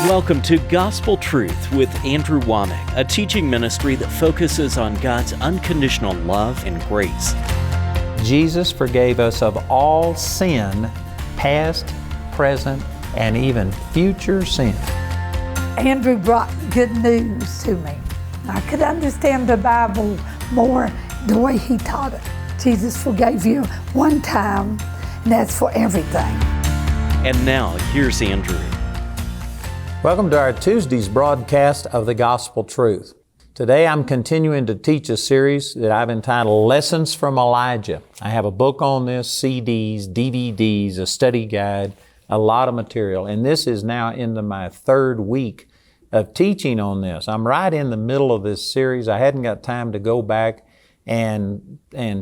Welcome to Gospel Truth with Andrew Wommack, a teaching ministry that focuses on God's unconditional love and grace. Jesus forgave us of all sin, past, present, and even future sin. Andrew brought good news to me. I could understand the Bible more the way he taught it. Jesus forgave you one time, and that's for everything. And now, here's Andrew. Welcome to our Tuesday's broadcast of the Gospel Truth. Today I'm continuing to teach a series that I've entitled Lessons from Elijah. I have a book on this, CDs, DVDs, a study guide, a lot of material. And this is now into my third week of teaching on this. I'm right in the middle of this series. I hadn't got time to go back and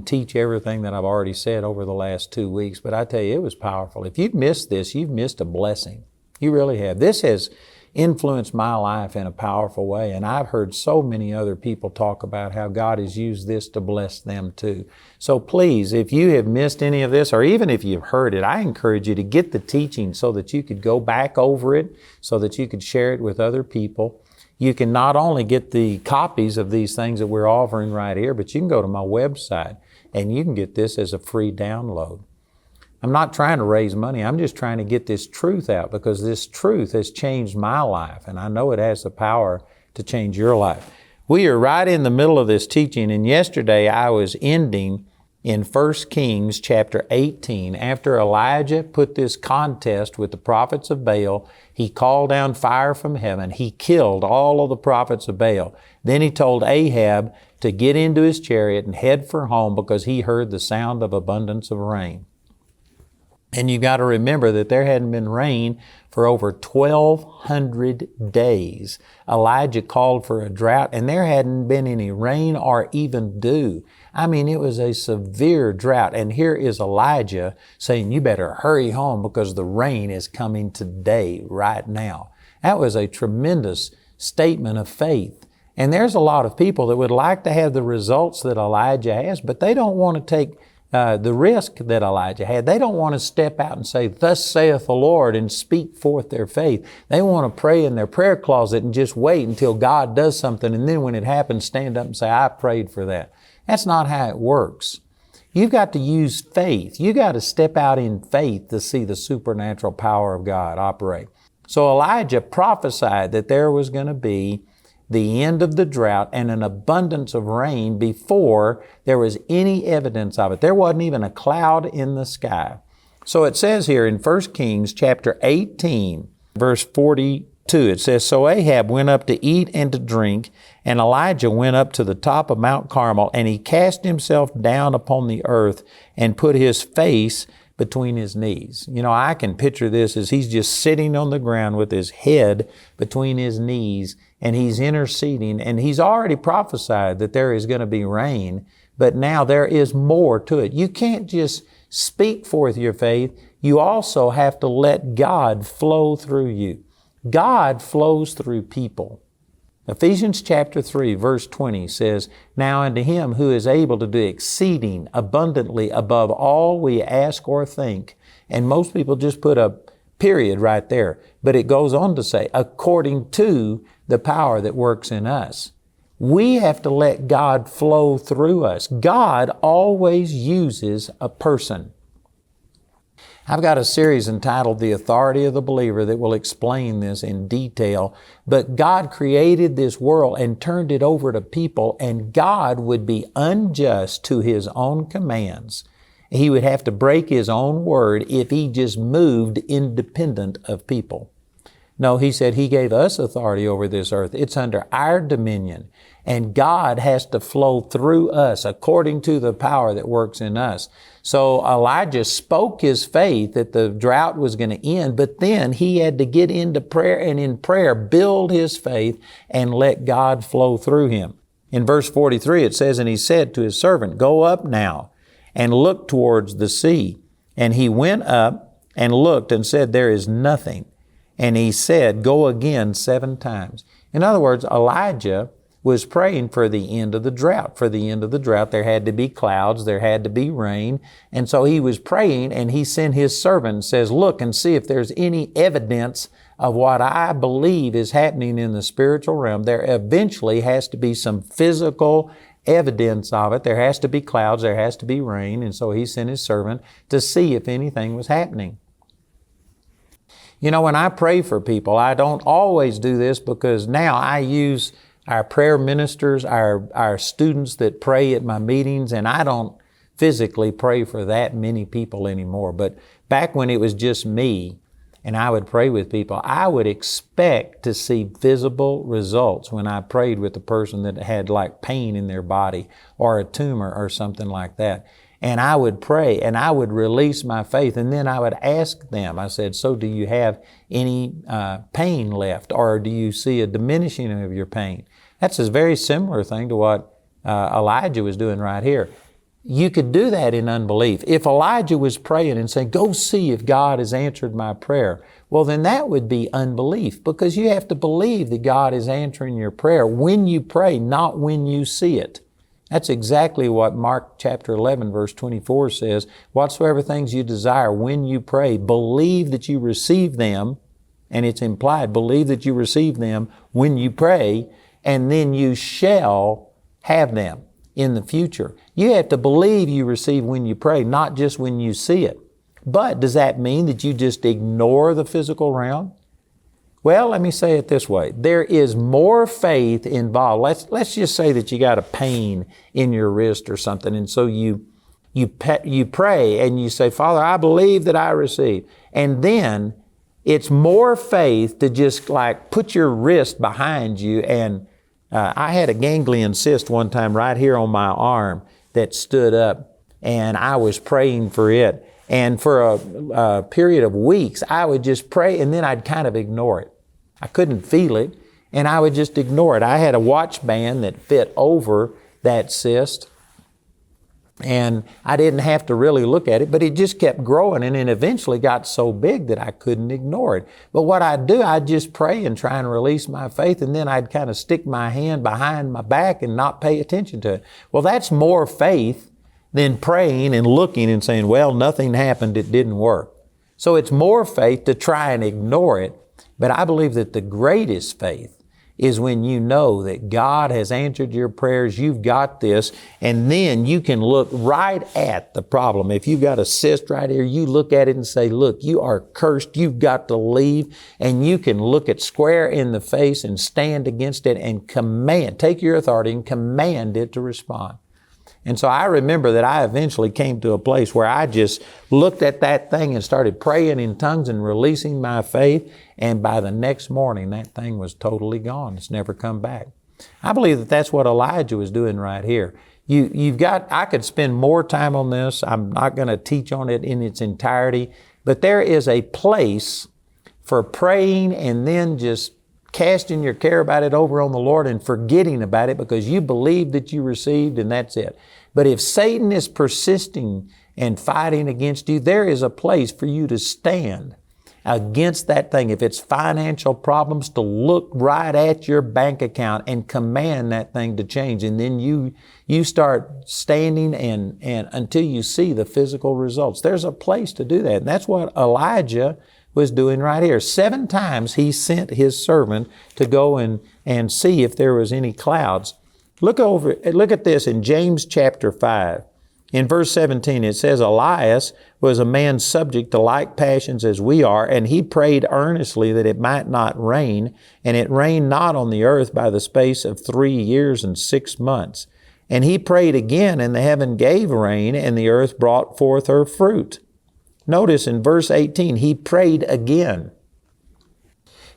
teach everything that I've already said over the last 2 weeks. But I tell you, it was powerful. If you've missed this, you've missed a blessing. You really have. This has influenced my life in a powerful way, and I've heard so many other people talk about how God has used this to bless them too. So please, if you have missed any of this, or even if you've heard it, I encourage you to get the teaching so that you could go back over it, so that you could share it with other people. You can not only get the copies of these things that we're offering right here, but you can go to my website and you can get this as a free download. I'm not trying to raise money. I'm just trying to get this truth out because this truth has changed my life, and I know it has the power to change your life. We are right in the middle of this teaching, and yesterday I was ending in 1 Kings chapter 18. After Elijah put this contest with the prophets of Baal, he called down fire from heaven. He killed all of the prophets of Baal. Then he told Ahab to get into his chariot and head for home because he heard the sound of abundance of rain. And you got to remember that there hadn't been rain for over 1,200 days. Elijah called for a drought, and there hadn't been any rain or even dew. I mean, it was a severe drought. And here is Elijah saying, you better hurry home because the rain is coming today, right now. That was a tremendous statement of faith. And there's a lot of people that would like to have the results that Elijah has, but they don't want to take the risk that Elijah had. They don't want to step out and say, thus saith the Lord, and speak forth their faith. They want to pray in their prayer closet and just wait until God does something, and then when it happens, stand up and say, I prayed for that. That's not how it works. You've got to use faith. You've got to step out in faith to see the supernatural power of God operate. So Elijah prophesied that there was going to be the end of the drought and an abundance of rain before there was any evidence of it. There wasn't even a cloud in the sky. So it says here in 1 Kings chapter 18, verse 42, it says, So Ahab went up to eat and to drink, and Elijah went up to the top of Mount Carmel, and he cast himself down upon the earth and put his face between his knees. You know, I can picture this as he's just sitting on the ground with his head between his knees, and he's interceding, and he's already prophesied that there is going to be rain, but now there is more to it. You can't just speak forth your faith. You also have to let God flow through you. God flows through people. Ephesians chapter 3, verse 20 says, Now unto Him who is able to do exceeding abundantly above all we ask or think. And most people just put a period right there. But it goes on to say, according to the power that works in us. We have to let God flow through us. God always uses a person. I've got a series entitled The Authority of the Believer that will explain this in detail. But God created this world and turned it over to people, and God would be unjust to His own commands. He would have to break His own word if He just moved independent of people. No, He said He gave us authority over this earth. It's under our dominion. And God has to flow through us according to the power that works in us. So Elijah spoke his faith that the drought was going to end, but then he had to get into prayer and in prayer build his faith and let God flow through him. In verse 43 it says, And he said to his servant, Go up now and look towards the sea. And he went up and looked and said, There is nothing. And he said, Go again 7 times. In other words, Elijah was praying for the end of the drought. For the end of the drought, there had to be clouds, there had to be rain. And so he was praying, and he sent his servant and says, look and see if there's any evidence of what I believe is happening in the spiritual realm. There eventually has to be some physical evidence of it. There has to be clouds, there has to be rain. And so he sent his servant to see if anything was happening. You know, when I pray for people, I don't always do this because now I use our prayer ministers, our students that pray at my meetings, and I don't physically pray for that many people anymore. But back when it was just me and I would pray with people, I would expect to see visible results when I prayed with a person that had like pain in their body or a tumor or something like that. And I would pray and I would release my faith, and then I would ask them, I said, so do you have any pain left, or do you see a diminishing of your pain? That's a very similar thing to what Elijah was doing right here. You could do that in unbelief. If Elijah was praying and saying, go see if God has answered my prayer, well, then that would be unbelief, because you have to believe that God is answering your prayer when you pray, not when you see it. That's exactly what Mark chapter 11, verse 24 says. Whatsoever things you desire when you pray, believe that you receive them, and it's implied, believe that you receive them when you pray, and then you shall have them in the future. You have to believe you receive when you pray, not just when you see it. But does that mean that you just ignore the physical realm? Well, let me say it this way. There is more faith involved. Let's just say that you got a pain in your wrist or something, and so you pray and you say, Father, I believe that I receive. And then it's more faith to just like put your wrist behind you. And I had a ganglion cyst one time right here on my arm that stood up, and I was praying for it. And for a period of weeks, I would just pray, and then I'd kind of ignore it. I couldn't feel it, and I would just ignore it. I had a watch band that fit over that cyst, and I didn't have to really look at it, but it just kept growing, and it eventually got so big that I couldn't ignore it. But what I'd do, I'd just pray and try and release my faith, and then I'd kind of stick my hand behind my back and not pay attention to it. Well, that's more faith than praying and looking and saying, well, nothing happened, it didn't work. So it's more faith to try and ignore it. But I believe that the greatest faith is when you know that God has answered your prayers, you've got this, and then you can look right at the problem. If you've got a cyst right here, you look at it and say, look, you are cursed, you've got to leave, and you can look it square in the face and stand against it and take your authority and command it to respond. And so I remember that I eventually came to a place where I just looked at that thing and started praying in tongues and releasing my faith. And by the next morning, that thing was totally gone. It's never come back. I believe that that's what Elijah was doing right here. I could spend more time on this. I'm not going to teach on it in its entirety. But there is a place for praying and then just casting your care about it over on the Lord and forgetting about it because you believe that you received, and that's it. But if Satan is persisting and fighting against you, there is a place for you to stand against that thing. If it's financial problems, to look right at your bank account and command that thing to change. And then you start standing and until you see the physical results. There's a place to do that. And that's what Elijah was doing right here. 7 times he sent his servant to go and see if there was any clouds. Look at this in James chapter 5. In verse 17 it says, Elias was a man subject to like passions as we are, and he prayed earnestly that it might not rain, and it rained not on the earth by the space of 3 years and 6 months. And he prayed again, and the heaven gave rain, and the earth brought forth her fruit. Notice in verse 18, he prayed again.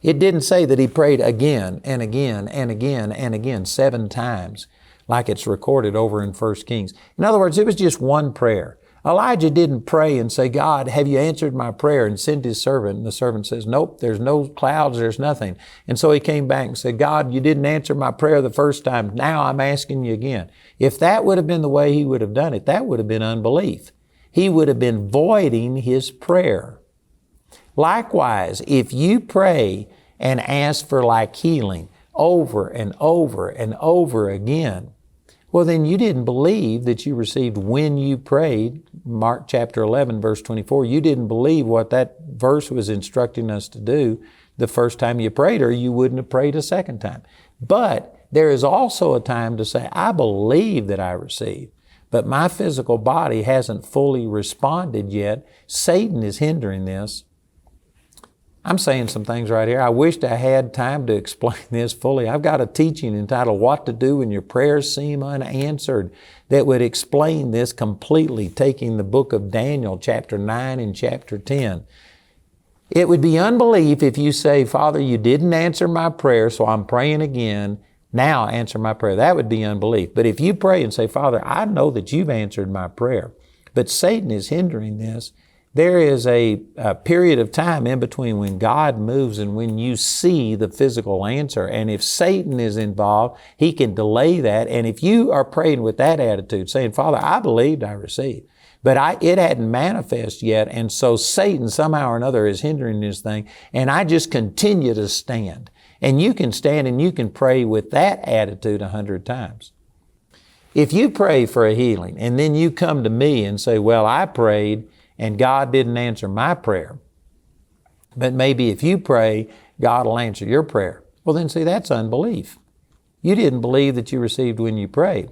It didn't say that he prayed again and again and again and again 7 times like it's recorded over in 1 Kings. In other words, it was just one prayer. Elijah didn't pray and say, God, have you answered my prayer? And send his servant. And the servant says, nope, there's no clouds, there's nothing. And so he came back and said, God, you didn't answer my prayer the first time. Now I'm asking you again. If that would have been the way he would have done it, that would have been unbelief. He would have been voiding his prayer. Likewise, if you pray and ask for like healing, over and over and over again, well, then you didn't believe that you received when you prayed. Mark chapter 11, verse 24, you didn't believe what that verse was instructing us to do the first time you prayed, or you wouldn't have prayed a second time. But there is also a time to say, I believe that I received, but my physical body hasn't fully responded yet. Satan is hindering this. I'm saying some things right here. I wished I had time to explain this fully. I've got a teaching entitled What to Do When Your Prayers Seem Unanswered that would explain this completely, taking the book of Daniel, chapter 9 and chapter 10. It would be unbelief if you say, Father, you didn't answer my prayer, so I'm praying again. Now answer my prayer. That would be unbelief. But if you pray and say, Father, I know that you've answered my prayer, but Satan is hindering this, there is a period of time in between when God moves and when you see the physical answer. And if Satan is involved, he can delay that. And if you are praying with that attitude, saying, Father, I believed I received, but it hadn't manifested yet. And so Satan somehow or another is hindering this thing. And I just continue to stand. And you can stand and you can pray with that attitude 100 times. If you pray for a healing and then you come to me and say, well, I prayed and God didn't answer my prayer, but maybe if you pray, God will answer your prayer. Well, then see, that's unbelief. You didn't believe that you received when you prayed.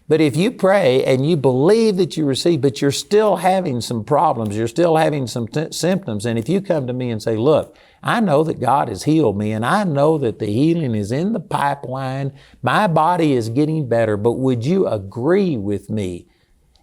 But if you pray and you believe that you received, but you're still having some problems, you're still having some symptoms, and if you come to me and say, look, I know that God has healed me, and I know that the healing is in the pipeline, my body is getting better, but would you agree with me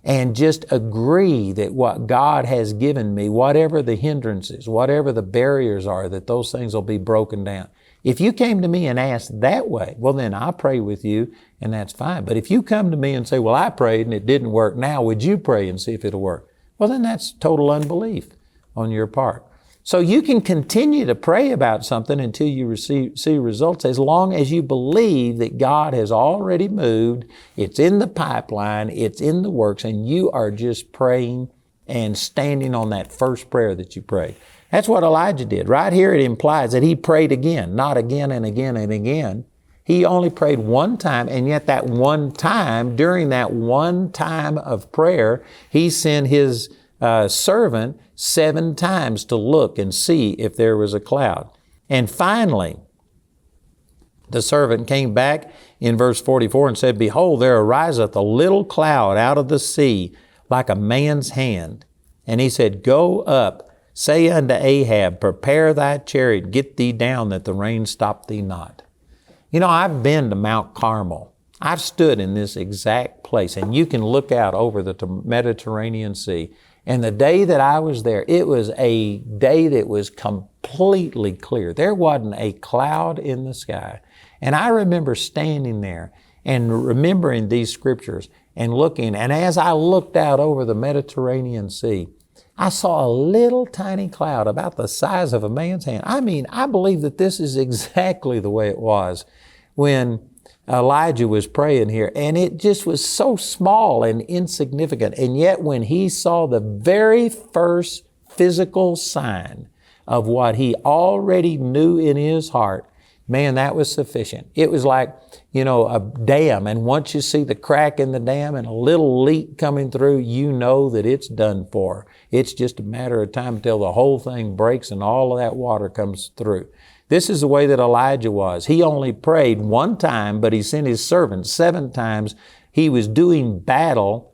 and just agree that what God has given me, whatever the hindrances, whatever the barriers are, that those things will be broken down? If you came to me and asked that way, well, then I pray with you, and that's fine. But if you come to me and say, well, I prayed and it didn't work, now would you pray and see if it'll work? Well, then that's total unbelief on your part. So you can continue to pray about something until you see results, as long as you believe that God has already moved, it's in the pipeline, it's in the works, and you are just praying and standing on that first prayer that you prayed. That's what Elijah did. Right here it implies that he prayed again, not again and again and again. He only prayed one time, and yet that one time, during that one time of prayer, he sent his servant 7 times to look and see if there was a cloud. And finally, the servant came back in verse 44 and said, behold, there ariseth a little cloud out of the sea like a man's hand. And he said, go up, say unto Ahab, prepare thy chariot, get thee down, that the rain stop thee not. You know, I've been to Mount Carmel. I've stood in this exact place, and you can look out over the Mediterranean Sea. And the day that I was there, it was a day that was completely clear. There wasn't a cloud in the sky. And I remember standing there and remembering these scriptures and looking. And as I looked out over the Mediterranean Sea, I saw a little tiny cloud about the size of a man's hand. I mean, I believe that this is exactly the way it was when Elijah was praying here, and it just was so small and insignificant. And yet when he saw the very first physical sign of what he already knew in his heart, man, that was sufficient. It was like, you know, a dam, and once you see the crack in the dam and a little leak coming through, you know that it's done for. It's just a matter of time until the whole thing breaks and all of that water comes through. This is the way that Elijah was. He only prayed one time, but he sent his servant 7 times. He was doing battle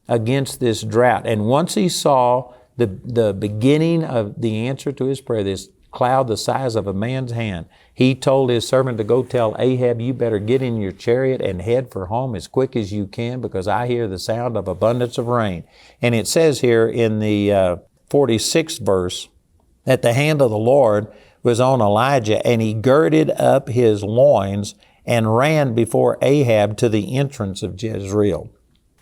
against this drought. And once he saw the beginning of the answer to his prayer, this cloud the size of a man's hand, he told his servant to go tell Ahab, you better get in your chariot and head for home as quick as you can, because I hear the sound of abundance of rain. And it says here in the 46th verse that the hand of the Lord was on Elijah, and he girded up his loins and ran before Ahab to the entrance of Jezreel.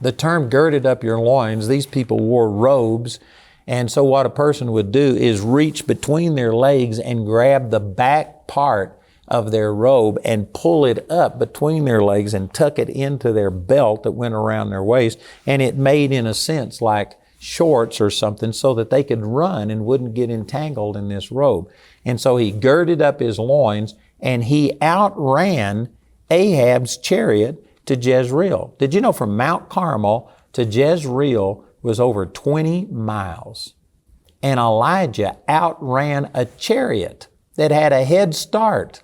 The term girded up your loins, these people wore robes, and so what a person would do is reach between their legs and grab the back part of their robe and pull it up between their legs and tuck it into their belt that went around their waist, and it made, in a sense, like shorts or something, so that they could run and wouldn't get entangled in this robe. And so he girded up his loins and he outran Ahab's chariot to Jezreel. Did you know from Mount Carmel to Jezreel was over 20 miles? And Elijah outran a chariot that had a head start.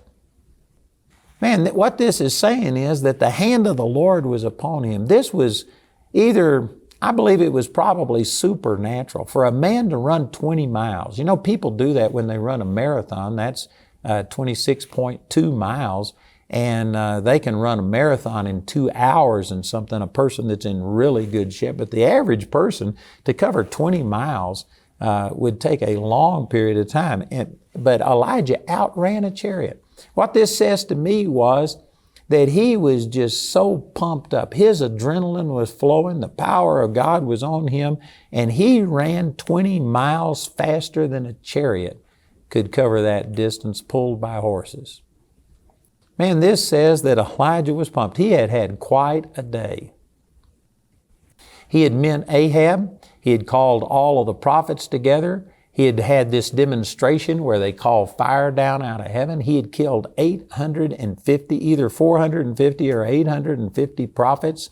Man, what this is saying is that the hand of the Lord was upon him. This was either, I believe it was probably supernatural. For a man to run 20 miles, you know, people do that when they run a marathon. That's 26.2 miles. And they can run a marathon in 2 hours and something, a person that's in really good shape. But the average person to cover 20 miles would take a long period of time. But Elijah outran a chariot. What this says to me was that he was just so pumped up. His adrenaline was flowing. The power of God was on him. And he ran 20 miles faster than a chariot could cover that distance pulled by horses. Man, this says that Elijah was pumped. He had had quite a day. He had met Ahab. He had called all of the prophets together. He had had this demonstration where they called fire down out of heaven. He had killed 850, either 450 or 850 prophets.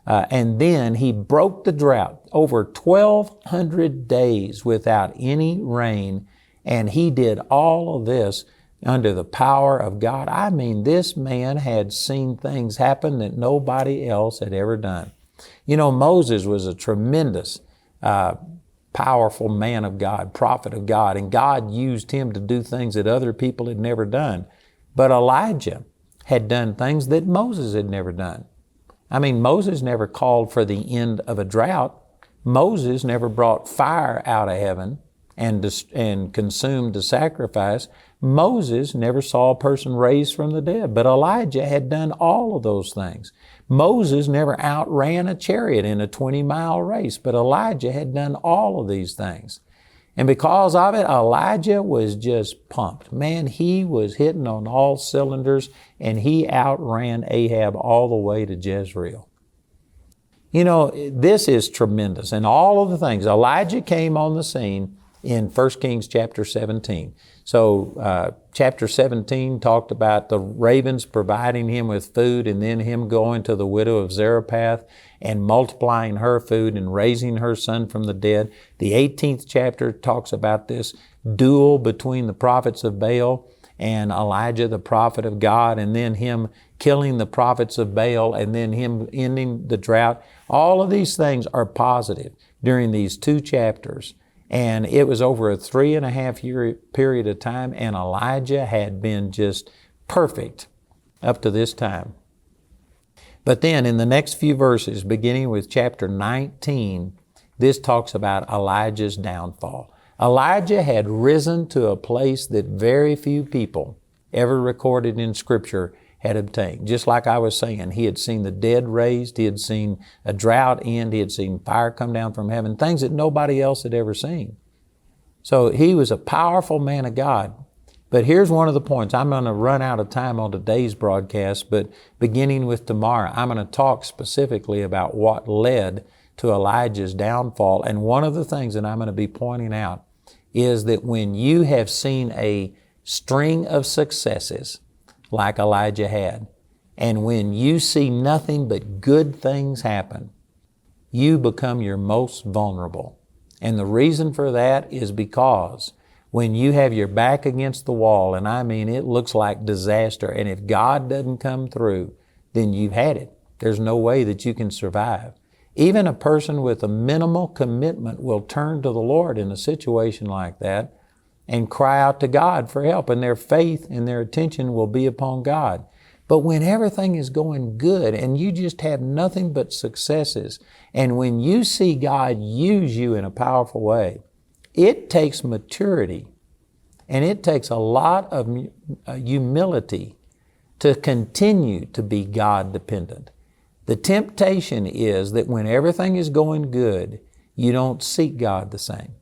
And then he broke the drought, over 1,200 days without any rain. And he did all of this under the power of God. I mean, this man had seen things happen that nobody else had ever done. You know, Moses was a tremendous, powerful man of God, prophet of God, and God used him to do things that other people had never done. But Elijah had done things that Moses had never done. I mean, Moses never called for the end of a drought. Moses never brought fire out of heaven and consumed the sacrifice. Moses never saw a person raised from the dead, but Elijah had done all of those things. Moses never outran a chariot in a 20-mile race, but Elijah had done all of these things. And because of it, Elijah was just pumped. Man, he was hitting on all cylinders, and he outran Ahab all the way to Jezreel. You know, this is tremendous. And all of the things, Elijah came on the scene in 1 Kings chapter 17. So chapter 17 talked about the ravens providing him with food, and then him going to the widow of Zarephath and multiplying her food and raising her son from the dead. The 18th chapter talks about this duel between the prophets of Baal and Elijah, the prophet of God, and then him killing the prophets of Baal, and then him ending the drought. All of these things are positive during these 2 chapters. And it was over a 3.5-year period of time, and Elijah had been just perfect up to this time. But then in the next few verses, beginning with chapter 19, this talks about Elijah's downfall. Elijah had risen to a place that very few people ever recorded in Scripture had obtained. Just like I was saying, he had seen the dead raised, he had seen a drought end, he had seen fire come down from heaven, things that nobody else had ever seen. So he was a powerful man of God. But here's one of the points. I'm going to run out of time on today's broadcast, but beginning with tomorrow, I'm going to talk specifically about what led to Elijah's downfall. And one of the things that I'm going to be pointing out is that when you have seen a string of successes, like Elijah had, and when you see nothing but good things happen, you become your most vulnerable. And the reason for that is because when you have your back against the wall, and I mean it looks like disaster, and if God doesn't come through, then you've had it. There's no way that you can survive. Even a person with a minimal commitment will turn to the Lord in a situation like that and cry out to God for help, and their faith and their attention will be upon God. But when everything is going good and you just have nothing but successes, and when you see God use you in a powerful way, it takes maturity and it takes a lot of humility to continue to be God dependent. The temptation is that when everything is going good, you don't seek God the same.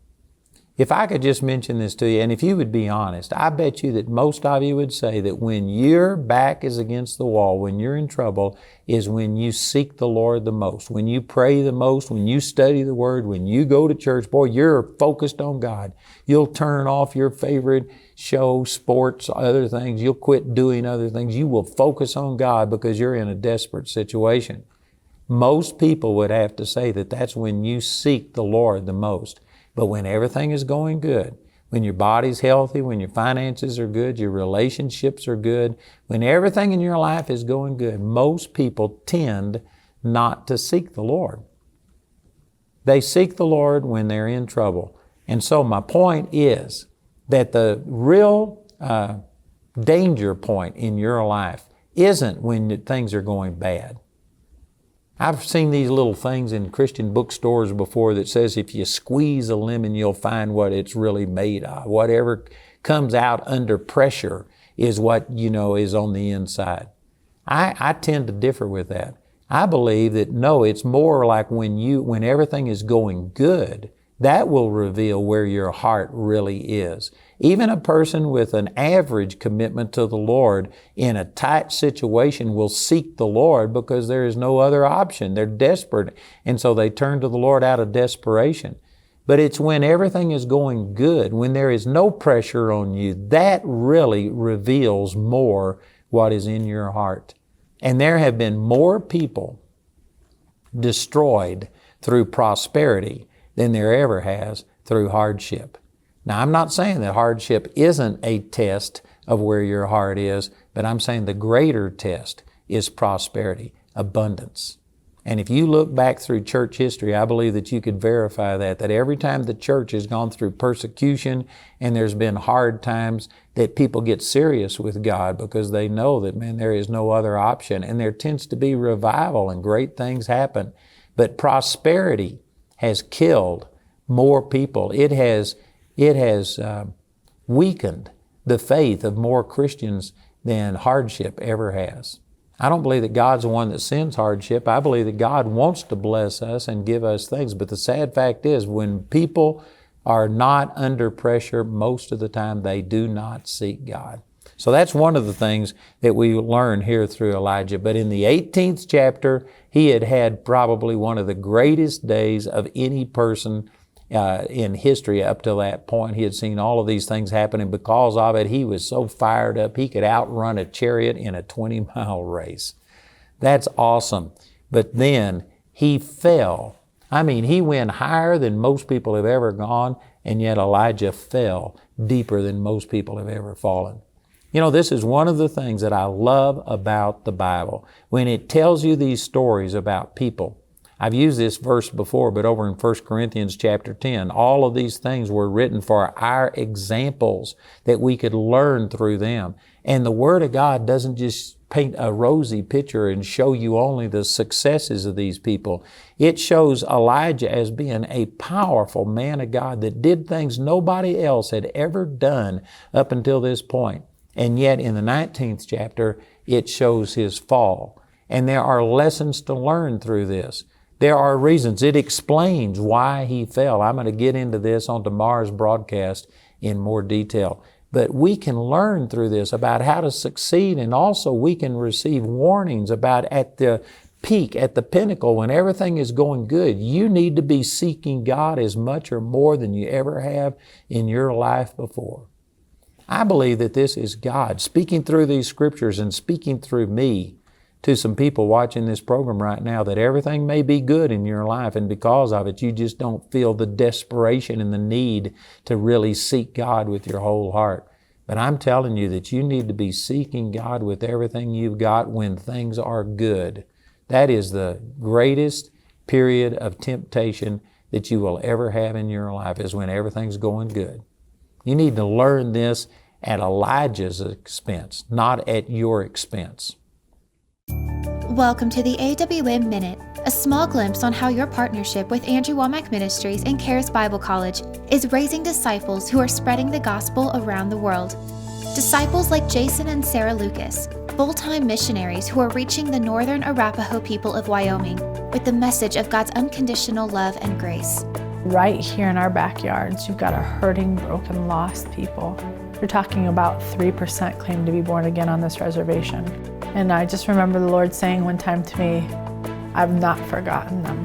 If I could just mention this to you, and if you would be honest, I bet you that most of you would say that when your back is against the wall, when you're in trouble, is when you seek the Lord the most, when you pray the most, when you study the Word, when you go to church. Boy, you're focused on God. You'll turn off your favorite show, sports, other things. You'll quit doing other things. You will focus on God because you're in a desperate situation. Most people would have to say that that's when you seek the Lord the most. But when everything is going good, when your body's healthy, when your finances are good, your relationships are good, when everything in your life is going good, most people tend not to seek the Lord. They seek the Lord when they're in trouble. And so my point is that the real danger point in your life isn't when things are going bad. I've seen these little things in Christian bookstores before that says if you squeeze a lemon, you'll find what it's really made of. Whatever comes out under pressure is what, is on the inside. I tend to differ with that. I believe that no, it's more like when everything is going good, that will reveal where your heart really is. Even a person with an average commitment to the Lord in a tight situation will seek the Lord because there is no other option. They're desperate, and so they turn to the Lord out of desperation. But it's when everything is going good, when there is no pressure on you, that really reveals more what is in your heart. And there have been more people destroyed through prosperity than there ever has through hardship. Now, I'm not saying that hardship isn't a test of where your heart is, but I'm saying the greater test is prosperity, abundance. And if you look back through church history, I believe that you could verify that every time the church has gone through persecution and there's been hard times, that people get serious with God because they know that, there is no other option. And there tends to be revival and great things happen. But prosperity has killed more people. It has weakened the faith of more Christians than hardship ever has. I don't believe that God's the one that sends hardship. I believe that God wants to bless us and give us things. But the sad fact is, when people are not under pressure, most of the time they do not seek God. So that's one of the things that we learn here through Elijah. But in the 18th chapter, he had probably one of the greatest days of any person in history up to that point. He had seen all of these things happen, and because of it, he was so fired up, he could outrun a chariot in a 20-mile race. That's awesome. But then he fell. He went higher than most people have ever gone, and yet Elijah fell deeper than most people have ever fallen. This is one of the things that I love about the Bible. When it tells you these stories about people, I've used this verse before, but over in 1 Corinthians chapter 10, all of these things were written for our examples that we could learn through them. And the Word of God doesn't just paint a rosy picture and show you only the successes of these people. It shows Elijah as being a powerful man of God that did things nobody else had ever done up until this point. And yet in the 19th chapter, it shows his fall. And there are lessons to learn through this. There are reasons. It explains why he fell. I'm going to get into this on tomorrow's broadcast in more detail. But we can learn through this about how to succeed, and also we can receive warnings about at the peak, at the pinnacle, when everything is going good, you need to be seeking God as much or more than you ever have in your life before. I believe that this is God speaking through these scriptures and speaking through me to some people watching this program right now, that everything may be good in your life, and because of it, you just don't feel the desperation and the need to really seek God with your whole heart. But I'm telling you that you need to be seeking God with everything you've got when things are good. That is the greatest period of temptation that you will ever have in your life, is when everything's going good. You need to learn this at Elijah's expense, not at your expense. Welcome to the AWM Minute, a small glimpse on how your partnership with Andrew Wommack Ministries and Charis Bible College is raising disciples who are spreading the gospel around the world. Disciples like Jason and Sarah Lucas, full-time missionaries who are reaching the northern Arapaho people of Wyoming with the message of God's unconditional love and grace. Right here in our backyards, you've got a hurting, broken, lost people. You're talking about 3% claim to be born again on this reservation. And I just remember the Lord saying one time to me, I've not forgotten them,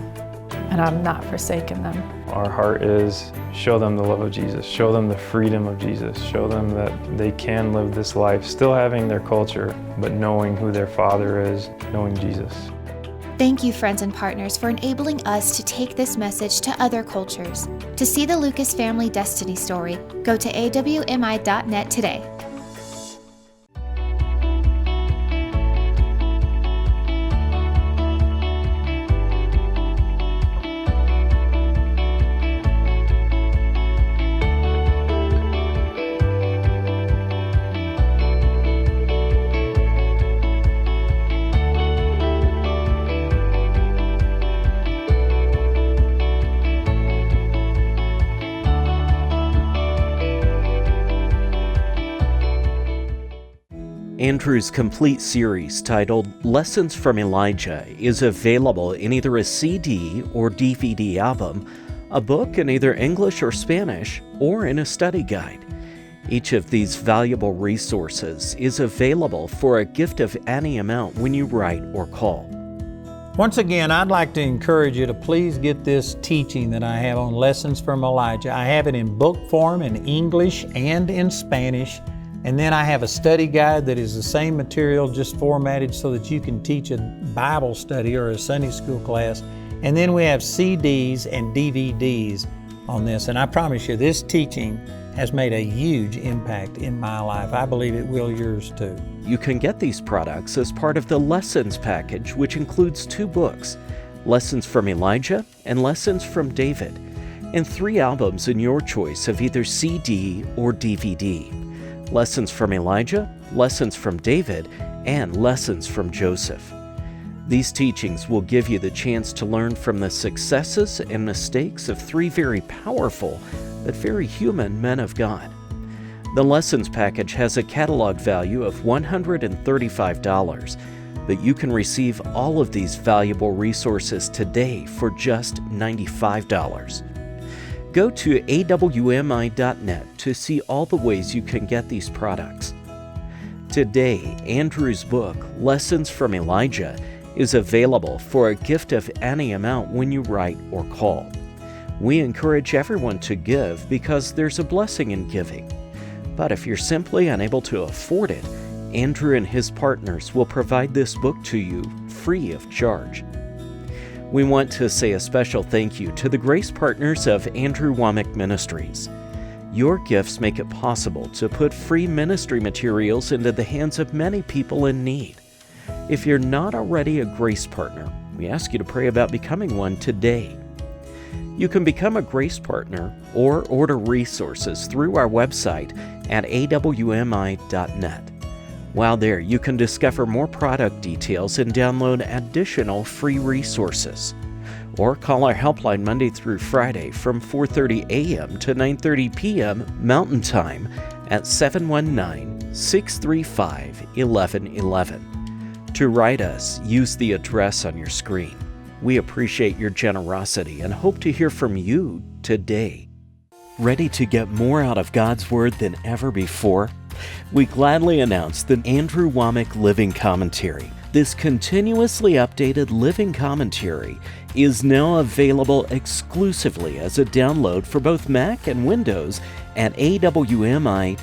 and I've not forsaken them. Our heart is show them the love of Jesus, show them the freedom of Jesus, show them that they can live this life still having their culture, but knowing who their Father is, knowing Jesus. Thank you, friends and partners, for enabling us to take this message to other cultures. To see the Lucas family destiny story, go to awmi.net today. Andrew's complete series titled Lessons from Elijah is available in either a CD or DVD album, a book in either English or Spanish, or in a study guide. Each of these valuable resources is available for a gift of any amount when you write or call. Once again, I'd like to encourage you to please get this teaching that I have on Lessons from Elijah. I have it in book form in English and in Spanish. And then I have a study guide that is the same material, just formatted so that you can teach a Bible study or a Sunday school class. And then we have CDs and DVDs on this. And I promise you, this teaching has made a huge impact in my life. I believe it will yours too. You can get these products as part of the Lessons package, which includes 2 books, Lessons from Elijah and Lessons from David, and 3 albums in your choice of either CD or DVD. Lessons from Elijah, Lessons from David, and Lessons from Joseph. These teachings will give you the chance to learn from the successes and mistakes of 3 very powerful but very human men of God. The Lessons package has a catalog value of $135, but you can receive all of these valuable resources today for just $95. Go to AWMI.net to see all the ways you can get these products. Today, Andrew's book, Lessons from Elijah, is available for a gift of any amount when you write or call. We encourage everyone to give because there's a blessing in giving. But if you're simply unable to afford it, Andrew and his partners will provide this book to you free of charge. We want to say a special thank you to the grace partners of Andrew Wommack Ministries. Your gifts make it possible to put free ministry materials into the hands of many people in need. If you're not already a grace partner, we ask you to pray about becoming one today. You can become a grace partner or order resources through our website at awmi.net. While there, you can discover more product details and download additional free resources. Or call our helpline Monday through Friday from 4:30 a.m. to 9:30 p.m. Mountain Time at 719-635-1111. To write us, use the address on your screen. We appreciate your generosity and hope to hear from you today. Ready to get more out of God's Word than ever before? We gladly announce the Andrew Wommack Living Commentary. This continuously updated living commentary is now available exclusively as a download for both Mac and Windows at awmi.net.